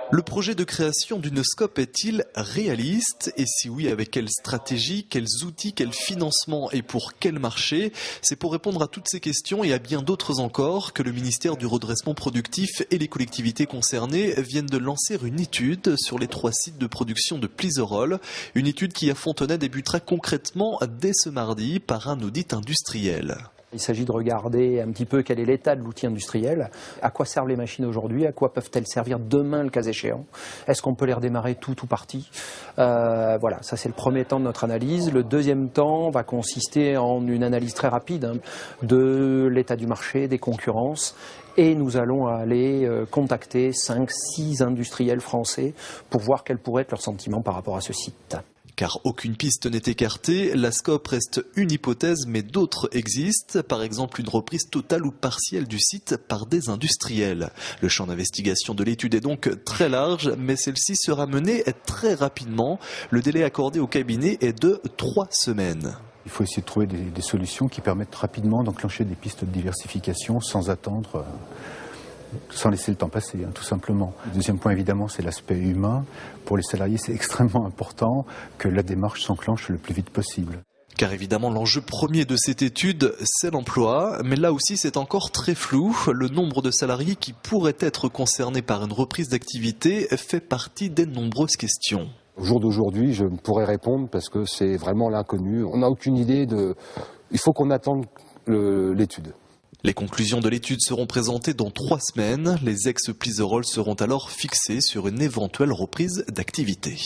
Le projet de création d'une SCOP est-il réaliste? Et si oui, avec quelle stratégie, quels outils, quel financement et pour quel marché? C'est pour répondre à toutes ces questions et à bien d'autres encore que le ministère du Redressement Productif et les collectivités concernées viennent de lancer une étude sur les 3 sites de production de Pliserolles. Une étude qui à Fontenay débutera concrètement dès ce mardi par un audit industriel. Il s'agit de regarder un petit peu quel est l'état de l'outil industriel, à quoi servent les machines aujourd'hui, à quoi peuvent-elles servir demain le cas échéant, est-ce qu'on peut les redémarrer tout ou partie. Voilà, ça c'est le premier temps de notre analyse. Le deuxième temps va consister en une analyse très rapide de l'état du marché, des concurrences, et nous allons aller contacter 5-6 industriels français pour voir quel pourrait être leur sentiment par rapport à ce site. Car aucune piste n'est écartée, la SCOP reste une hypothèse, mais d'autres existent, par exemple une reprise totale ou partielle du site par des industriels. Le champ d'investigation de l'étude est donc très large, mais celle-ci sera menée très rapidement. Le délai accordé au cabinet est de 3 semaines. Il faut essayer de trouver des solutions qui permettent rapidement d'enclencher des pistes de diversification sans attendre, sans laisser le temps passer, tout simplement. Le deuxième point, évidemment, c'est l'aspect humain. Pour les salariés, c'est extrêmement important que la démarche s'enclenche le plus vite possible. Car évidemment, l'enjeu premier de cette étude, c'est l'emploi. Mais là aussi, c'est encore très flou. Le nombre de salariés qui pourraient être concernés par une reprise d'activité fait partie des nombreuses questions. Au jour d'aujourd'hui, je ne pourrais répondre parce que c'est vraiment l'inconnu. On n'a aucune idée de... Il faut qu'on attende l'étude. Les conclusions de l'étude seront présentées dans 3 semaines. Les ex-Pliserolles seront alors fixés sur une éventuelle reprise d'activité.